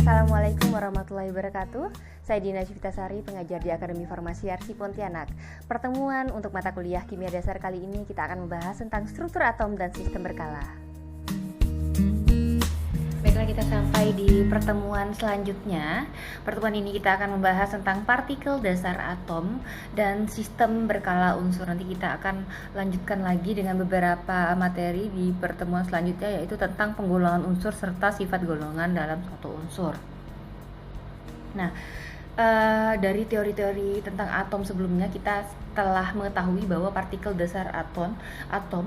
Assalamualaikum warahmatullahi wabarakatuh. Saya Dina Civitasari, pengajar di Akademi Farmasi Arsi Pontianak. Pertemuan untuk mata kuliah kimia dasar kali ini kita akan membahas tentang struktur atom dan sistem berkala. Baiklah, kita sampai di pertemuan selanjutnya. Pertemuan ini kita akan membahas tentang partikel dasar atom dan sistem berkala unsur. Nanti kita akan lanjutkan lagi dengan beberapa materi di pertemuan selanjutnya, yaitu tentang penggolongan unsur serta sifat golongan dalam suatu unsur. Nah, dari teori-teori tentang atom sebelumnya kita telah mengetahui bahwa partikel dasar atom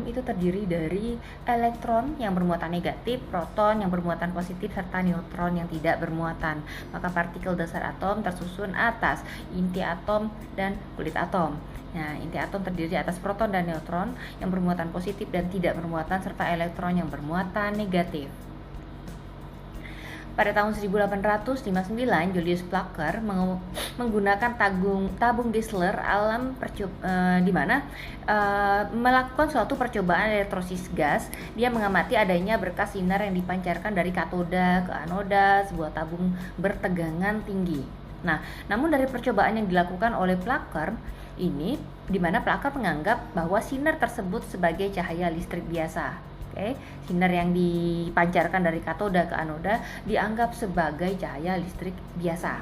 itu terdiri dari elektron yang bermuatan negatif, proton yang bermuatan positif, serta neutron yang tidak bermuatan. Maka partikel dasar atom tersusun atas inti atom dan kulit atom. Nah, inti atom terdiri atas proton dan neutron yang bermuatan positif dan tidak bermuatan, serta elektron yang bermuatan negatif. Pada tahun 1859, Julius Placher menggunakan tabung Geissler di mana melakukan suatu percobaan elektrosis gas. Dia mengamati adanya berkas sinar yang dipancarkan dari katoda ke anoda sebuah tabung bertegangan tinggi. Nah, namun dari percobaan yang dilakukan oleh Placher ini, di mana Placher menganggap bahwa sinar tersebut sebagai cahaya listrik biasa. Sinar yang dipancarkan dari katoda ke anoda dianggap sebagai cahaya listrik biasa.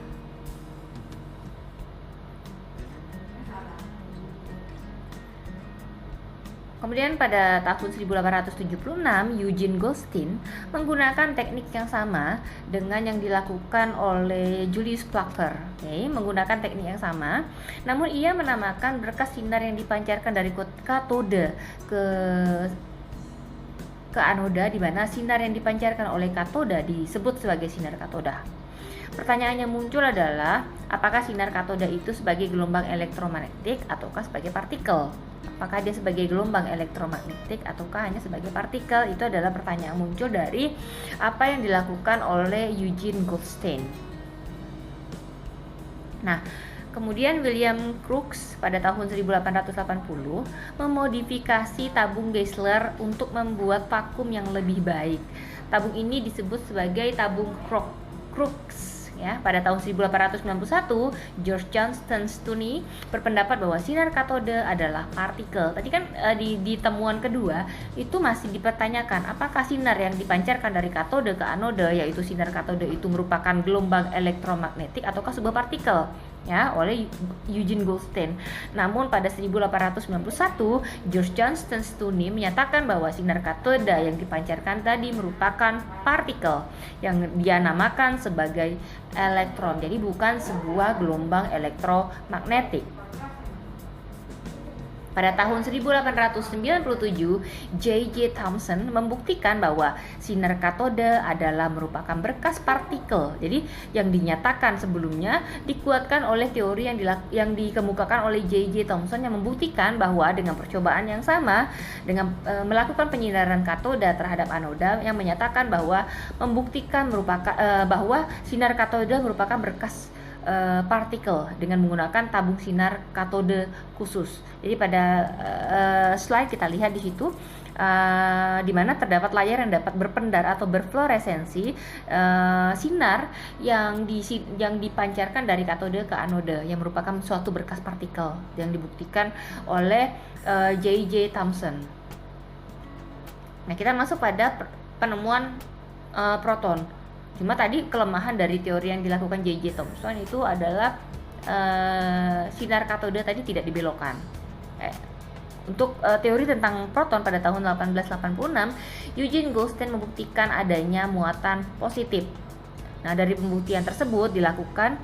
Kemudian pada tahun 1876, Eugene Goldstein menggunakan teknik yang sama dengan yang dilakukan oleh Julius Placher. Menggunakan teknik yang sama, namun ia menamakan berkas sinar yang dipancarkan dari katoda ke anoda, di mana sinar yang dipancarkan oleh katoda disebut sebagai sinar katoda. Pertanyaannya muncul adalah, apakah sinar katoda itu sebagai gelombang elektromagnetik ataukah sebagai partikel? Apakah dia sebagai gelombang elektromagnetik ataukah hanya sebagai partikel? Itu adalah pertanyaan muncul dari apa yang dilakukan oleh Eugene Goldstein. Nah, kemudian William Crookes pada tahun 1880 memodifikasi tabung Geissler untuk membuat vakum yang lebih baik. Tabung ini disebut sebagai tabung Crookes. Pada tahun 1891, George Johnston Stoney berpendapat bahwa sinar katode adalah partikel. Tadi kan di temuan kedua itu masih dipertanyakan apakah sinar yang dipancarkan dari katode ke anoda, yaitu sinar katode itu merupakan gelombang elektromagnetik ataukah sebuah partikel, oleh Eugene Goldstein. Namun pada 1891, George Johnston Stoney menyatakan bahwa sinar katoda yang dipancarkan tadi merupakan partikel yang dia namakan sebagai elektron. Jadi bukan sebuah gelombang elektromagnetik. Pada tahun 1897, J.J. Thomson membuktikan bahwa sinar katoda adalah merupakan berkas partikel. Jadi yang dinyatakan sebelumnya dikuatkan oleh teori yang dikemukakan oleh J.J. Thomson yang membuktikan bahwa dengan percobaan yang sama, dengan melakukan penyinaran katoda terhadap anoda, yang menyatakan bahwa membuktikan bahwa sinar katoda merupakan berkas partikel dengan menggunakan tabung sinar katode khusus. Jadi pada slide kita lihat di situ di mana terdapat layar yang dapat berpendar atau berfluoresensi sinar yang dipancarkan dari katode ke anoda yang merupakan suatu berkas partikel yang dibuktikan oleh J.J. Thomson. Nah, kita masuk pada penemuan proton. Cuma tadi kelemahan dari teori yang dilakukan J.J. Thomson itu adalah sinar katoda tadi tidak dibelokkan. Untuk teori tentang proton pada tahun 1886, Eugene Goldstein membuktikan adanya muatan positif. Nah, dari pembuktian tersebut dilakukan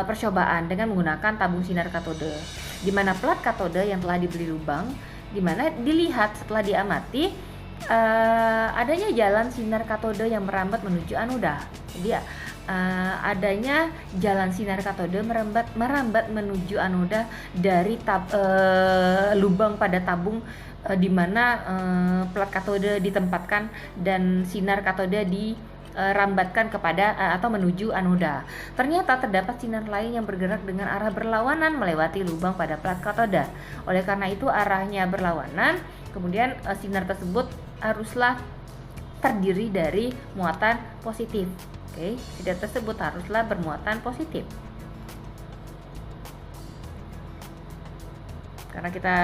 percobaan dengan menggunakan tabung sinar katoda, di mana plat katoda yang telah diberi lubang, di mana dilihat setelah diamati adanya jalan sinar katode yang merambat menuju anoda. Jadi adanya jalan sinar katode merambat menuju anoda dari lubang pada tabung di mana plat katode ditempatkan dan sinar katode dirambatkan kepada atau menuju anoda. Ternyata terdapat sinar lain yang bergerak dengan arah berlawanan melewati lubang pada plat katoda. Oleh karena itu arahnya berlawanan, kemudian sinar tersebut haruslah terdiri dari muatan positif. Oke, sinar tersebut haruslah bermuatan positif. Karena kita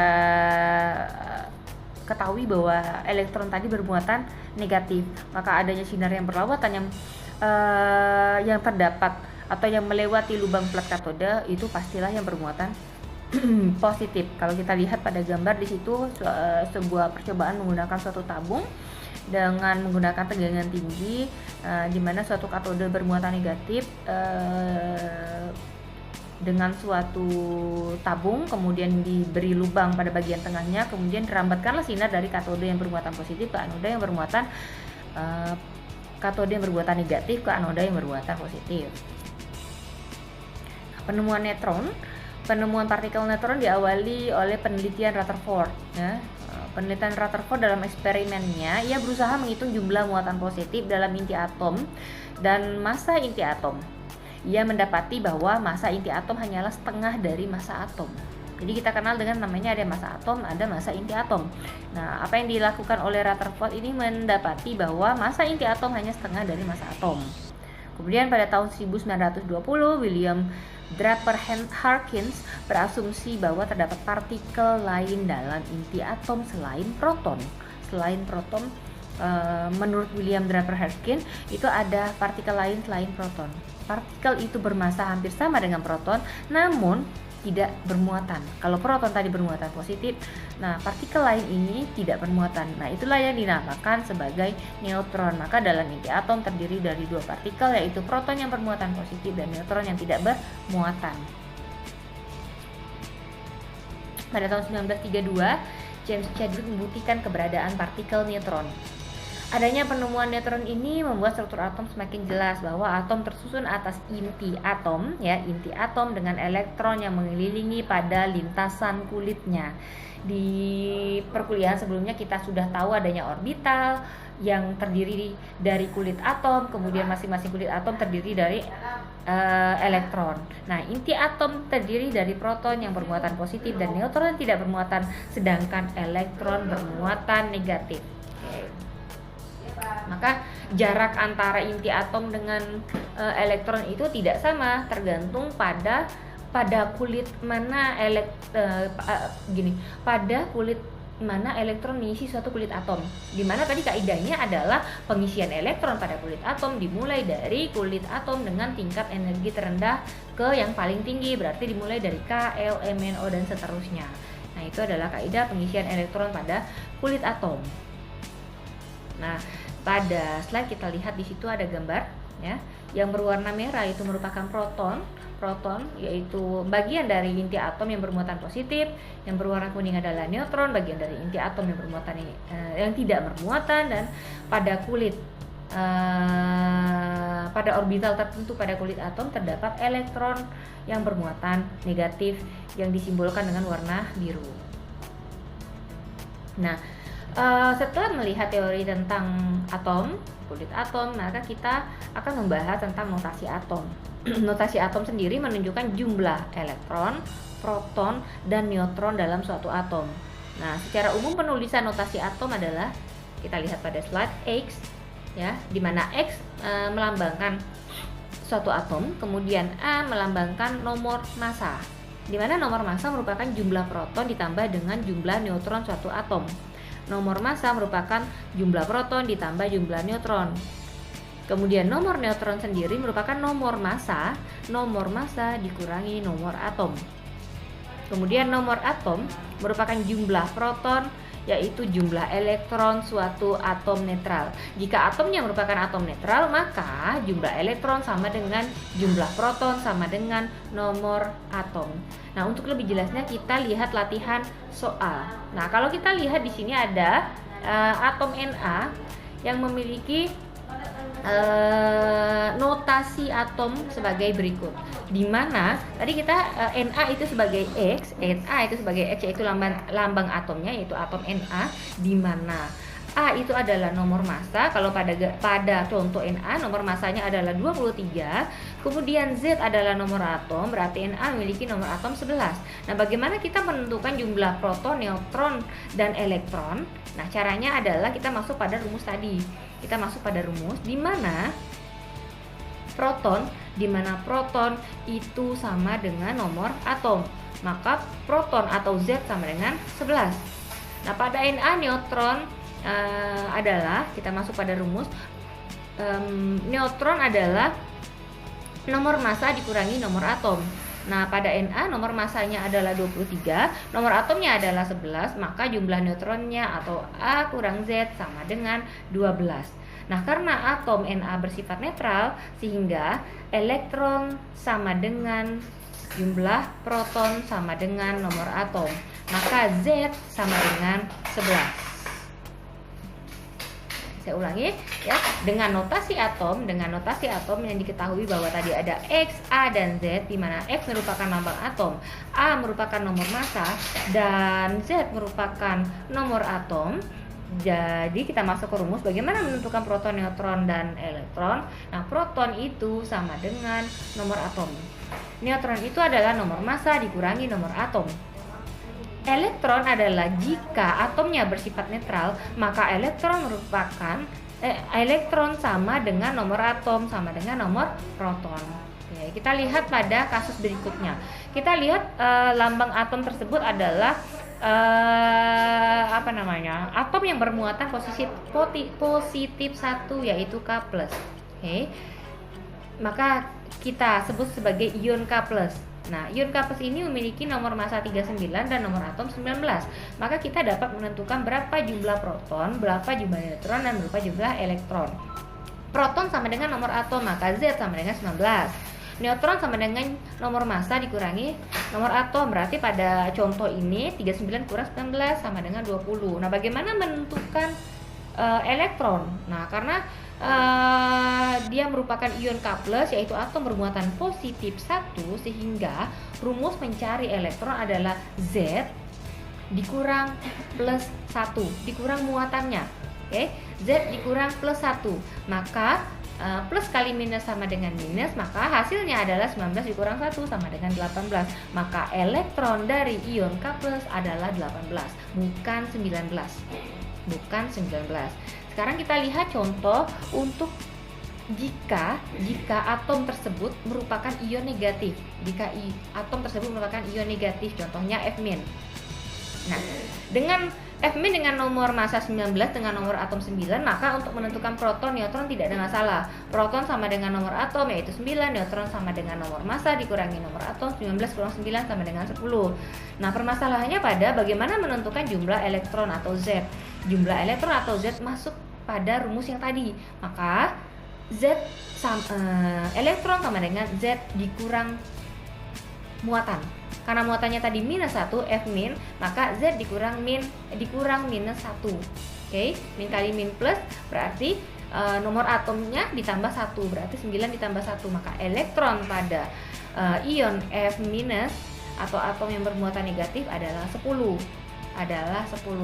ketahui bahwa elektron tadi bermuatan negatif, maka adanya sinar yang berlawatan yang terdapat atau yang melewati lubang plat katode itu pastilah yang bermuatan positif. Kalau kita lihat pada gambar di situ, sebuah percobaan menggunakan suatu tabung dengan menggunakan tegangan tinggi, di mana suatu katode bermuatan negatif dengan suatu tabung, kemudian diberi lubang pada bagian tengahnya, kemudian dirambatkanlah sinar dari katode yang bermuatan positif ke anoda yang bermuatan katode yang bermuatan negatif ke anoda yang bermuatan positif. Penemuan neutron, penemuan partikel neutron diawali oleh penelitian Rutherford. Ya. Penelitian Rutherford dalam eksperimennya, ia berusaha menghitung jumlah muatan positif dalam inti atom dan massa inti atom. Ia mendapati bahwa massa inti atom hanyalah setengah dari massa atom. Jadi kita kenal dengan namanya ada massa atom, ada massa inti atom. Nah, apa yang dilakukan oleh Rutherford ini mendapati bahwa massa inti atom hanya setengah dari massa atom. Kemudian pada tahun 1920, William Draper Harkins berasumsi bahwa terdapat partikel lain dalam inti atom selain proton. Menurut William Draper Harkins, itu ada partikel lain selain proton. Partikel itu bermassa hampir sama dengan proton, namun tidak bermuatan. Kalau proton tadi bermuatan positif, nah partikel lain ini tidak bermuatan. Nah, itulah yang dinamakan sebagai neutron. Maka dalam inti atom terdiri dari dua partikel, yaitu proton yang bermuatan positif dan neutron yang tidak bermuatan. Pada tahun 1932, James Chadwick membuktikan keberadaan partikel neutron. Adanya penemuan neutron ini membuat struktur atom semakin jelas, bahwa atom tersusun atas inti atom, ya, inti atom dengan elektron yang mengelilingi pada lintasan kulitnya. Di perkuliahan sebelumnya kita sudah tahu adanya orbital yang terdiri dari kulit atom, kemudian masing-masing kulit atom terdiri dari elektron. Nah, inti atom terdiri dari proton yang bermuatan positif dan neutron yang tidak bermuatan, sedangkan elektron bermuatan negatif. Maka jarak antara inti atom dengan elektron itu tidak sama, tergantung pada kulit mana pada kulit mana elektron mengisi suatu kulit atom. Dimana tadi kaidahnya adalah pengisian elektron pada kulit atom dimulai dari kulit atom dengan tingkat energi terendah ke yang paling tinggi, berarti dimulai dari K, L, M, N, O dan seterusnya. Nah, itu adalah kaidah pengisian elektron pada kulit atom. Nah, pada slide kita lihat di situ ada gambar, ya, yang berwarna merah itu merupakan proton yaitu bagian dari inti atom yang bermuatan positif, yang berwarna kuning adalah neutron, bagian dari inti atom yang bermuatan yang tidak bermuatan, dan pada kulit pada orbital tertentu pada kulit atom terdapat elektron yang bermuatan negatif yang disimbolkan dengan warna biru. Nah, setelah melihat teori tentang atom, kulit atom, maka kita akan membahas tentang notasi atom. Notasi atom sendiri menunjukkan jumlah elektron, proton, dan neutron dalam suatu atom. Nah, secara umum penulisan notasi atom adalah, kita lihat pada slide X, ya, di mana X melambangkan suatu atom, kemudian A melambangkan nomor massa, di mana nomor massa merupakan jumlah proton ditambah dengan jumlah neutron suatu atom. Nomor massa merupakan jumlah proton ditambah jumlah neutron. Kemudian nomor neutron sendiri merupakan nomor massa dikurangi nomor atom. Kemudian nomor atom merupakan jumlah proton, yaitu jumlah elektron suatu atom netral. Jika atomnya merupakan atom netral, maka jumlah elektron sama dengan jumlah proton sama dengan nomor atom. Nah, untuk lebih jelasnya kita lihat latihan soal. Nah, kalau kita lihat di sini ada atom Na yang memiliki notasi atom sebagai berikut. Di mana tadi kita Na itu sebagai X, yaitu lambang atomnya, yaitu atom Na, di mana A itu adalah nomor massa. Kalau pada contoh Na nomor massanya adalah 23. Kemudian Z adalah nomor atom, berarti Na memiliki nomor atom 11. Nah, bagaimana kita menentukan jumlah proton, neutron, dan elektron? Nah, caranya adalah kita masuk pada rumus tadi. Kita masuk pada rumus di mana proton, di mana proton itu sama dengan nomor atom. Maka proton atau Z sama dengan 11. Nah, pada Na neutron adalah, kita masuk pada rumus, neutron adalah nomor massa dikurangi nomor atom. Nah, pada Na nomor massanya adalah 23, nomor atomnya adalah 11, maka jumlah neutronnya atau A kurang Z sama dengan 12. Nah, karena atom Na bersifat netral, sehingga elektron sama dengan jumlah proton sama dengan nomor atom. Maka Z sama dengan 11. Saya ulangi ya, dengan notasi atom yang diketahui bahwa tadi ada X, A, dan Z, di mana X merupakan lambang atom, A merupakan nomor massa, dan Z merupakan nomor atom. Jadi kita masuk ke rumus bagaimana menentukan proton, neutron, dan elektron. Nah, proton itu sama dengan nomor atom. Neutron itu adalah nomor massa dikurangi nomor atom. Elektron adalah jika atomnya bersifat netral, maka elektron sama dengan nomor atom sama dengan nomor proton. Oke, kita lihat pada kasus berikutnya. Kita lihat lambang atom tersebut adalah atom yang bermuatan positif 1, yaitu K+. Oke. Maka kita sebut sebagai ion K+. Nah, ion K+ ini memiliki nomor massa 39 dan nomor atom 19. Maka kita dapat menentukan berapa jumlah proton, berapa jumlah neutron, dan berapa jumlah elektron. Proton sama dengan nomor atom, maka Z sama dengan 19. Neutron sama dengan nomor massa dikurangi nomor atom. Berarti pada contoh ini 39 kurang 19 sama dengan 20. Nah, bagaimana menentukan elektron? Nah, karena dia merupakan ion K+, yaitu atom bermuatan positif 1, sehingga rumus mencari elektron adalah Z dikurang plus 1, dikurang muatannya. Oke, Z dikurang plus 1. Maka plus kali minus sama dengan minus, maka hasilnya adalah 19 dikurang 1 sama dengan 18. Maka elektron dari ion K+ adalah 18, bukan 19. Sekarang kita lihat contoh untuk jika atom tersebut merupakan ion negatif. Jika atom tersebut merupakan ion negatif, contohnya F-. Nah, dengan F- dengan nomor massa 19 dengan nomor atom 9, maka untuk menentukan proton, neutron tidak ada masalah. Proton sama dengan nomor atom yaitu 9, neutron sama dengan nomor massa dikurangi nomor atom, 19 kurang 9 sama dengan 10. Nah, permasalahannya pada bagaimana menentukan jumlah elektron atau Z. Jumlah elektron atau Z masuk pada rumus yang tadi. Maka elektron sama dengan Z dikurang muatan. Karena muatannya tadi minus 1, F-, maka Z dikurang minus 1. Oke, min kali min plus berarti nomor atomnya ditambah 1, berarti 9 ditambah 1. Maka elektron pada ion F- atau atom yang bermuatan negatif adalah 10.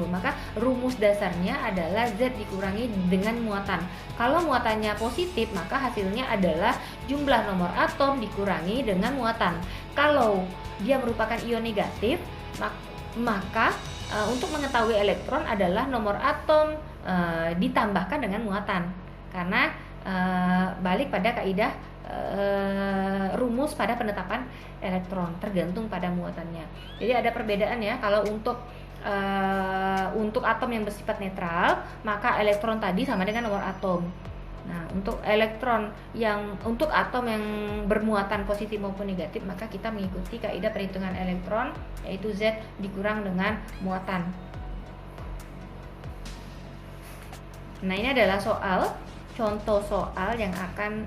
Maka rumus dasarnya adalah Z dikurangi dengan muatan. Kalau muatannya positif, maka hasilnya adalah jumlah nomor atom dikurangi dengan muatan. Kalau dia merupakan ion negatif, maka untuk mengetahui elektron adalah nomor atom ditambahkan dengan muatan. Karena balik pada kaidah rumus pada penetapan elektron, tergantung pada muatannya. Jadi ada perbedaan ya. Kalau untuk atom yang bersifat netral, maka elektron tadi sama dengan nomor atom. Nah, untuk atom yang bermuatan positif maupun negatif, maka kita mengikuti kaidah perhitungan elektron, yaitu Z dikurang dengan muatan. Nah, ini adalah contoh soal yang akan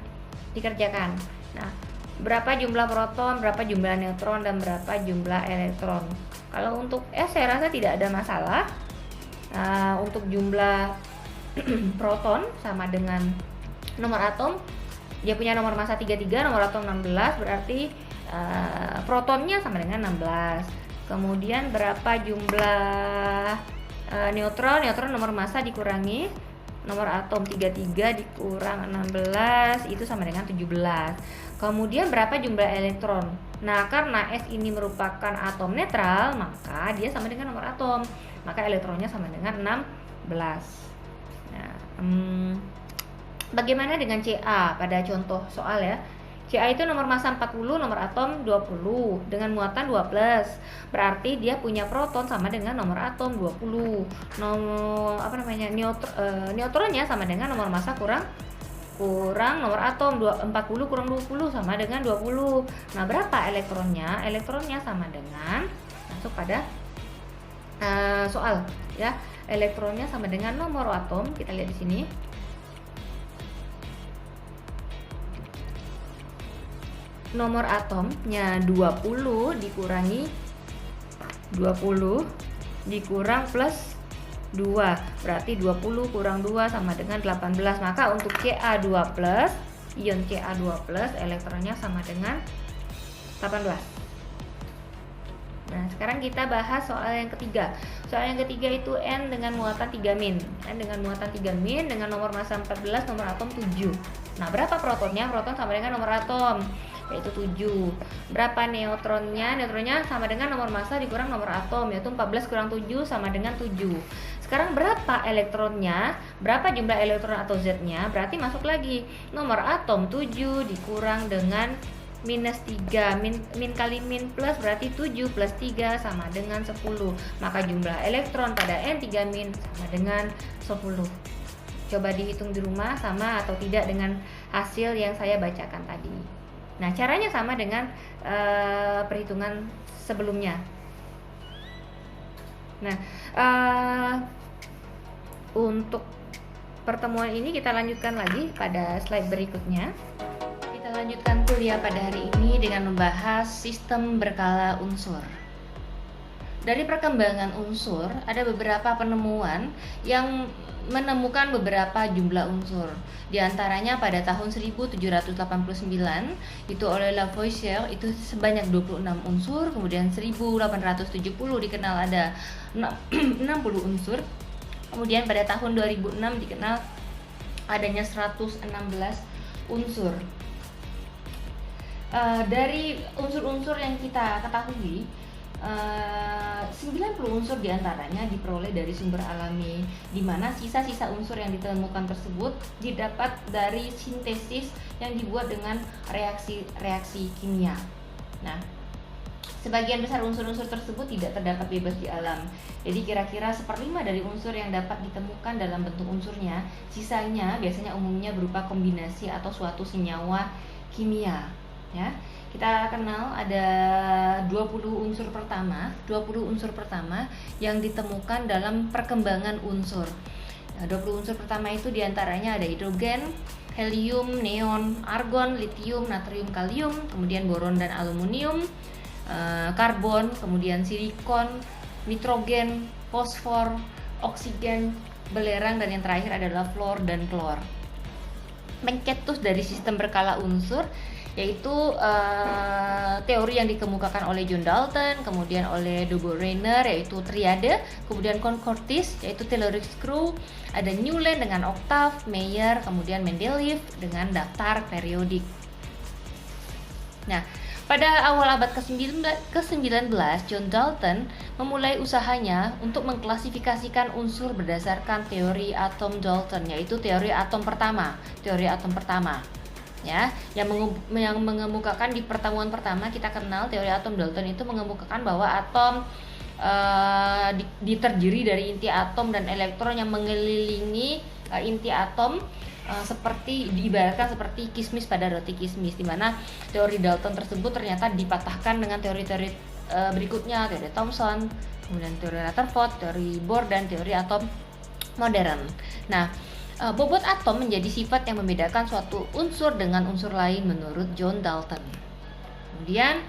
dikerjakan. Nah, berapa jumlah proton, berapa jumlah neutron, dan berapa jumlah elektron. Kalau untuk S saya rasa tidak ada masalah. Untuk jumlah proton sama dengan nomor atom, dia punya nomor massa 33, nomor atom 16, berarti protonnya sama dengan 16. Kemudian berapa jumlah neutron nomor massa dikurangi nomor atom 33 dikurang 16, itu sama dengan 17. Kemudian berapa jumlah elektron? Nah, karena S ini merupakan atom netral, maka dia sama dengan nomor atom. Maka elektronnya sama dengan 16. Nah, Bagaimana dengan Ca pada contoh soal ya? Ca itu nomor massa 40, nomor atom 20 dengan muatan 2+. Berarti dia punya proton sama dengan nomor atom 20. Nomor neutronnya sama dengan nomor massa kurang nomor atom 40 kurang 20 sama dengan 20. Nah, berapa elektronnya? Elektronnya sama dengan, masuk pada soal ya. Elektronnya sama dengan nomor atom, kita lihat di sini. Nomor atomnya 20 dikurangi 20 dikurang plus 2, berarti 20 kurang 2 sama dengan 18. Maka untuk Ca2+, ion Ca2+, elektronnya sama dengan 18. Nah, sekarang kita bahas soal yang ketiga. Soal yang ketiga itu N dengan muatan 3-. N dengan muatan 3- dengan nomor massa 14, nomor atom 7. Nah, berapa protonnya? Proton sama dengan nomor atom, yaitu 7. Berapa neutronnya? Neutronnya sama dengan nomor massa dikurang nomor atom, yaitu 14 kurang 7 sama dengan 7. Sekarang berapa elektronnya? Berapa jumlah elektron atau Z-nya? Berarti masuk lagi. Nomor atom 7 dikurang dengan minus 3. Min kali min plus berarti 7 plus 3 sama dengan 10. Maka jumlah elektron pada N3- sama dengan 10. Coba dihitung di rumah sama atau tidak dengan hasil yang saya bacakan tadi. Nah, caranya sama dengan perhitungan sebelumnya. Nah, untuk pertemuan ini kita lanjutkan lagi pada slide berikutnya. Kita lanjutkan kuliah pada hari ini dengan membahas sistem berkala unsur. Dari perkembangan unsur, ada beberapa penemuan yang menemukan beberapa jumlah unsur. Di antaranya pada tahun 1789 itu oleh Lavoisier itu sebanyak 26 unsur, kemudian 1870 dikenal ada 60 unsur. Kemudian pada tahun 2006 dikenal adanya 116 unsur. Dari unsur-unsur yang kita ketahui, 90 unsur diantaranya diperoleh dari sumber alami, di mana sisa-sisa unsur yang ditemukan tersebut didapat dari sintesis yang dibuat dengan reaksi kimia. Nah, sebagian besar unsur-unsur tersebut tidak terdapat bebas di alam. Jadi kira-kira 1/5 dari unsur yang dapat ditemukan dalam bentuk unsurnya, sisanya biasanya umumnya berupa kombinasi atau suatu senyawa kimia. Ya, kita kenal ada 20 unsur pertama yang ditemukan dalam perkembangan unsur. Nah, 20 unsur pertama itu diantaranya ada hidrogen, helium, neon, argon, litium, natrium, kalium, kemudian boron dan aluminium, karbon, kemudian silikon, nitrogen, fosfor, oksigen, belerang, dan yang terakhir adalah fluor dan klor. Mencetus dari sistem berkala unsur yaitu teori yang dikemukakan oleh John Dalton, kemudian oleh Dobereiner yaitu triade, kemudian Concordis yaitu telluric screw, ada Newland dengan oktav, Mayer, kemudian Mendeleev dengan daftar periodik. Nah, pada awal abad ke-19, John Dalton memulai usahanya untuk mengklasifikasikan unsur berdasarkan teori atom Dalton, yaitu teori atom pertama. Ya, yang mengemukakan di pertemuan pertama kita kenal teori atom Dalton itu mengemukakan bahwa atom terdiri dari inti atom dan elektron yang mengelilingi inti atom, seperti diibaratkan seperti kismis pada roti kismis, di mana teori Dalton tersebut ternyata dipatahkan dengan teori-teori berikutnya, teori Thomson, kemudian teori Rutherford, teori Bohr, dan teori atom modern. Nah, bobot atom menjadi sifat yang membedakan suatu unsur dengan unsur lain menurut John Dalton. Kemudian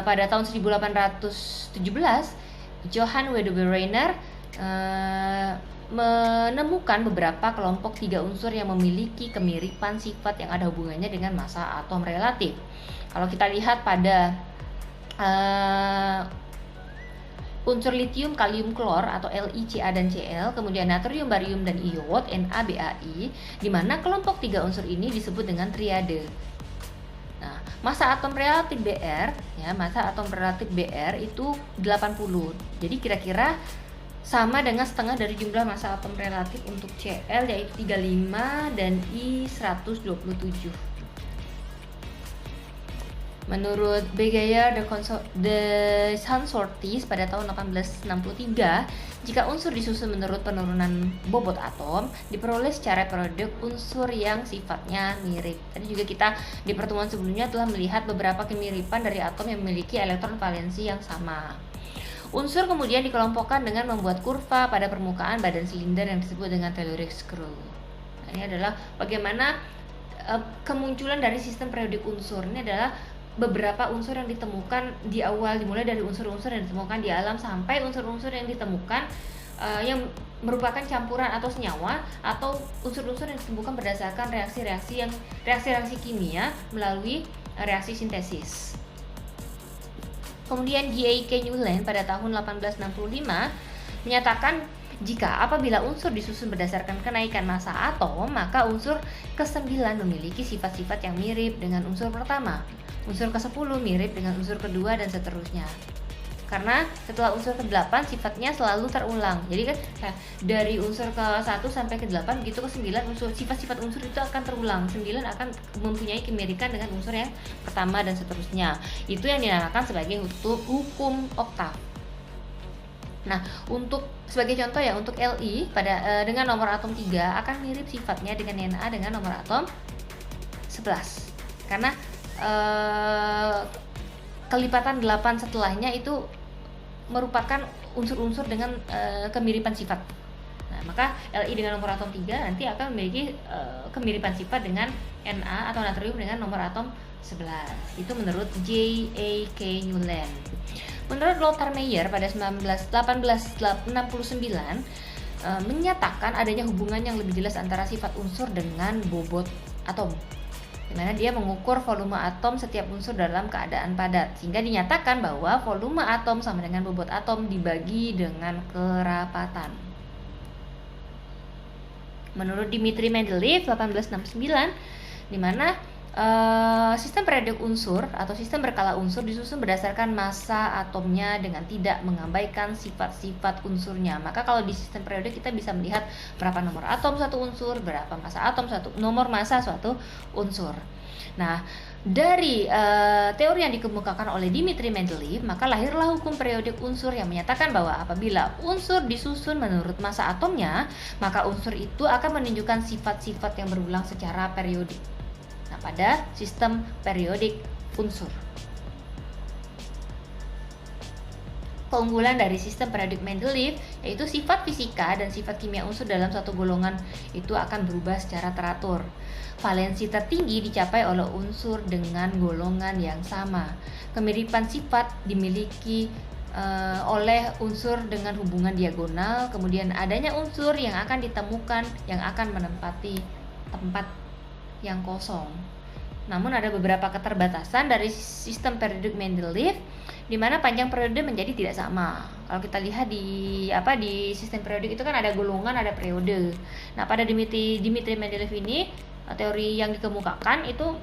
pada tahun 1817 Johann W. Dobereiner menemukan beberapa kelompok 3 unsur yang memiliki kemiripan sifat yang ada hubungannya dengan massa atom relatif. Kalau kita lihat pada unsur litium, kalium, klor atau Li, Ca, dan Cl, kemudian natrium, barium, dan iod Na, Bai, di mana kelompok 3 unsur ini disebut dengan triade. Nah, massa atom relatif Br itu 80. Jadi kira-kira sama dengan setengah dari jumlah massa atom relatif untuk Cl, yaitu 35 dan I 127. Menurut Begeyer de Sansortis pada tahun 1863, jika unsur disusun menurut penurunan bobot atom, diperoleh secara periodik unsur yang sifatnya mirip. Tadi juga kita di pertemuan sebelumnya telah melihat beberapa kemiripan dari atom yang memiliki elektron valensi yang sama. Unsur kemudian dikelompokkan dengan membuat kurva pada permukaan badan silinder yang disebut dengan telluric screw. Nah, ini adalah bagaimana kemunculan dari sistem periodik unsur. Ini adalah beberapa unsur yang ditemukan di awal, dimulai dari unsur-unsur yang ditemukan di alam sampai unsur-unsur yang ditemukan yang merupakan campuran atau senyawa atau unsur-unsur yang ditemukan berdasarkan reaksi-reaksi kimia melalui reaksi sintesis. Kemudian G.A.K. Newland pada tahun 1865 menyatakan jika apabila unsur disusun berdasarkan kenaikan massa atom, maka unsur ke-9 memiliki sifat-sifat yang mirip dengan unsur pertama. Unsur ke-10 mirip dengan unsur kedua dan seterusnya. Karena setelah unsur ke-8 sifatnya selalu terulang. Jadi kan dari unsur ke-1 sampai ke-8 begitu ke-9 unsur sifat-sifat unsur itu akan terulang. 9 akan mempunyai kemiripan dengan unsur yang pertama dan seterusnya. Itu yang dinamakan sebagai hukum oktav. Nah, untuk sebagai contoh ya, untuk Li pada dengan nomor atom 3 akan mirip sifatnya dengan Na dengan nomor atom 11. Karena kelipatan 8 setelahnya itu merupakan unsur-unsur dengan kemiripan sifat. Nah, maka Li dengan nomor atom 3 nanti akan memiliki kemiripan sifat dengan Na atau natrium dengan nomor atom 11. Itu menurut J.A.K. Newland. Menurut Lothar Meyer pada 1869 menyatakan adanya hubungan yang lebih jelas antara sifat unsur dengan bobot atom, di mana dia mengukur volume atom setiap unsur dalam keadaan padat, sehingga dinyatakan bahwa volume atom sama dengan bobot atom dibagi dengan kerapatan. Menurut Dmitri Mendeleev 1869, di mana sistem periodik unsur atau sistem berkala unsur disusun berdasarkan massa atomnya dengan tidak mengabaikan sifat-sifat unsurnya. Maka kalau di sistem periodik kita bisa melihat berapa nomor atom suatu unsur, berapa massa atom nomor massa suatu unsur. Nah, dari teori yang dikemukakan oleh Dmitri Mendeleev, maka lahirlah hukum periodik unsur yang menyatakan bahwa apabila unsur disusun menurut massa atomnya, maka unsur itu akan menunjukkan sifat-sifat yang berulang secara periodik. Nah, pada sistem periodik unsur. Keunggulan dari sistem periodik Mendeleev yaitu sifat fisika dan sifat kimia unsur dalam satu golongan itu akan berubah secara teratur. Valensi tertinggi dicapai oleh unsur dengan golongan yang sama. Kemiripan sifat dimiliki oleh unsur dengan hubungan diagonal. Kemudian adanya unsur yang akan ditemukan yang akan menempati tempat yang kosong. Namun ada beberapa keterbatasan dari sistem periodik Mendeleev di mana panjang periode menjadi tidak sama. Kalau kita lihat di sistem periodik itu kan ada golongan, ada periode. Nah, pada Dmitri Mendeleev ini teori yang dikemukakan itu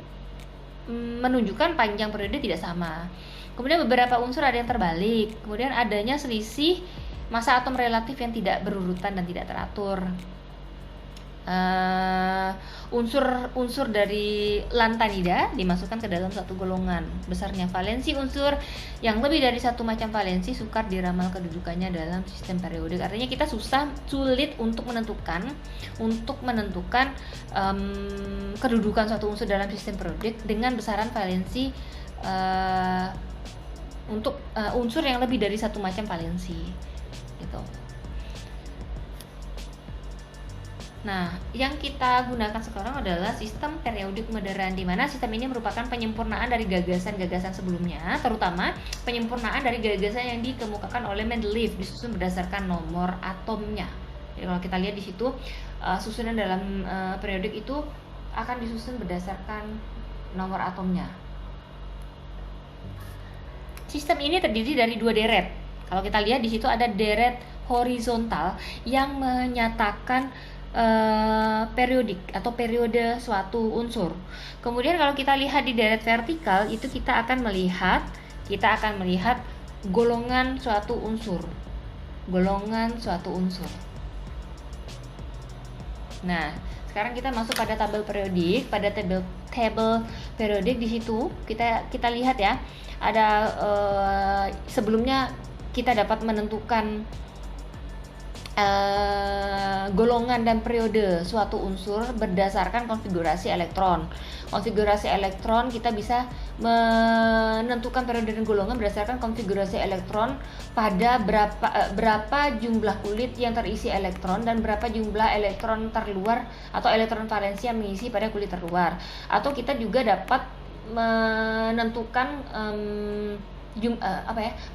menunjukkan panjang periode tidak sama. Kemudian beberapa unsur ada yang terbalik. Kemudian adanya selisih massa atom relatif yang tidak berurutan dan tidak teratur. Unsur dari lantanida dimasukkan ke dalam satu golongan. Besarnya valensi unsur yang lebih dari satu macam valensi sukar diramal kedudukannya dalam sistem periodik. Artinya kita sulit untuk menentukan kedudukan suatu unsur dalam sistem periodik dengan besaran valensi untuk unsur yang lebih dari satu macam valensi gitu. Nah, yang kita gunakan sekarang adalah sistem periodik modern, di mana sistem ini merupakan penyempurnaan dari gagasan-gagasan sebelumnya, terutama penyempurnaan dari gagasan yang dikemukakan oleh Mendeleev disusun berdasarkan nomor atomnya. Jadi kalau kita lihat di situ, susunan dalam periodik itu akan disusun berdasarkan nomor atomnya. Sistem ini terdiri dari dua deret. Kalau kita lihat di situ ada deret horizontal yang menyatakan periodik atau periode suatu unsur. Kemudian kalau kita lihat di deret vertikal itu kita akan melihat golongan suatu unsur. golongan suatu unsur. Nah, sekarang kita masuk pada tabel periodik. Pada tabel periodik di situ kita lihat ya, ada sebelumnya kita dapat menentukan golongan dan periode suatu unsur berdasarkan konfigurasi elektron. Konfigurasi elektron kita bisa menentukan periode dan golongan berdasarkan konfigurasi elektron pada berapa jumlah kulit yang terisi elektron dan berapa jumlah elektron terluar atau elektron valensi yang mengisi pada kulit terluar. Atau kita juga dapat menentukan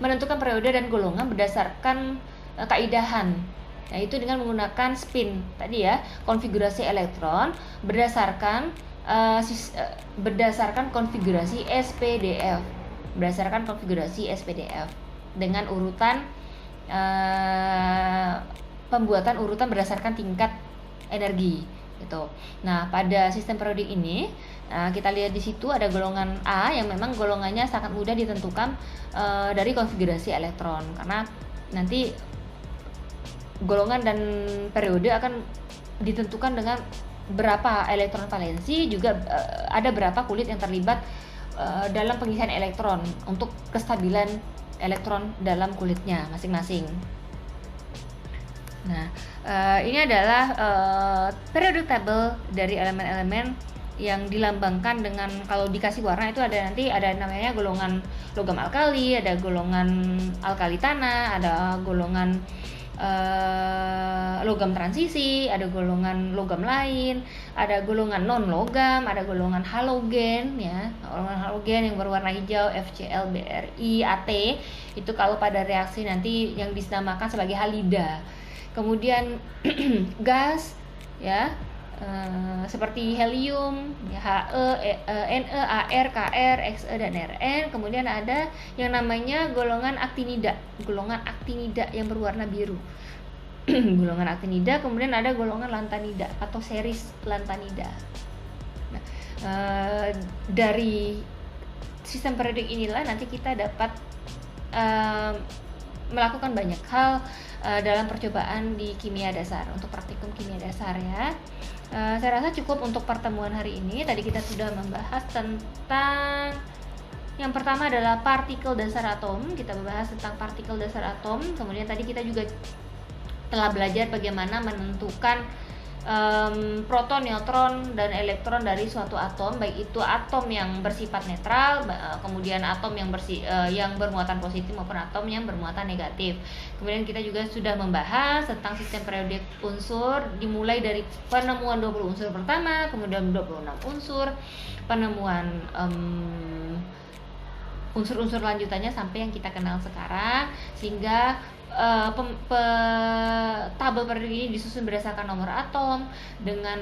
menentukan periode dan golongan berdasarkan kaidahan, yaitu dengan menggunakan spin tadi ya, konfigurasi elektron berdasarkan konfigurasi SPDF, dengan urutan pembuatan urutan berdasarkan tingkat energi gitu. Nah, pada sistem periodik ini kita lihat di situ ada golongan A yang memang golongannya sangat mudah ditentukan dari konfigurasi elektron, karena nanti golongan dan periode akan ditentukan dengan berapa elektron valensi, juga ada berapa kulit yang terlibat dalam pengisian elektron untuk kestabilan elektron dalam kulitnya masing-masing. Nah, ini adalah periodic table dari elemen-elemen yang dilambangkan dengan, kalau dikasih warna itu ada nanti ada namanya golongan logam alkali, ada golongan alkali tanah, ada golongan logam transisi, ada golongan logam lain, ada golongan non logam, ada golongan halogen ya, golongan halogen yang berwarna hijau FCl, Bri, At, itu kalau pada reaksi nanti yang dinamakan sebagai halida. Kemudian gas ya, seperti helium, He, Ne, Ar, Kr, Xe, dan Rn. Kemudian ada yang namanya golongan aktinida yang berwarna biru. Golongan aktinida. Kemudian ada golongan lantanida atau series lantanida. Nah, dari sistem periodik inilah nanti kita dapat melakukan banyak hal dalam percobaan di kimia dasar, untuk praktikum kimia dasar ya. Saya rasa cukup untuk pertemuan hari ini. Tadi kita sudah membahas tentang, yang pertama adalah partikel dasar atom. Kita membahas tentang partikel dasar atom. Kemudian tadi kita juga telah belajar bagaimana menentukan proton, neutron, dan elektron dari suatu atom, baik itu atom yang bersifat netral, kemudian atom yang bermuatan positif maupun atom yang bermuatan negatif. Kemudian kita juga sudah membahas tentang sistem periodik unsur, dimulai dari penemuan 20 unsur pertama, kemudian 26 unsur, penemuan unsur-unsur lanjutannya sampai yang kita kenal sekarang, sehingga tabel periodik ini disusun berdasarkan nomor atom dengan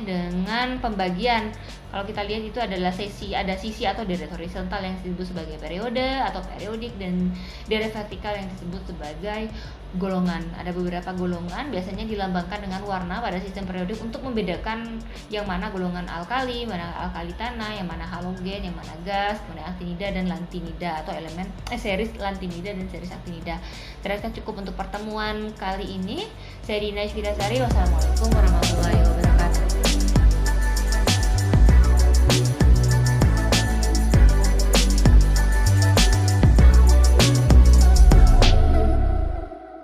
dengan pembagian. Kalau kita lihat itu adalah ada sisi atau deret horizontal yang disebut sebagai periode atau periodik, dan deret vertikal yang disebut sebagai golongan. Ada beberapa golongan biasanya dilambangkan dengan warna pada sistem periodik untuk membedakan yang mana golongan alkali, mana alkali tanah, yang mana halogen, yang mana gas, mana aktinida dan lantinida atau elemen series lantinida dan series aktinida. Saya rasa cukup untuk pertemuan kali ini. Saya Dina Isfirasari. Wassalamualaikum warahmatullahi wabarakatuh.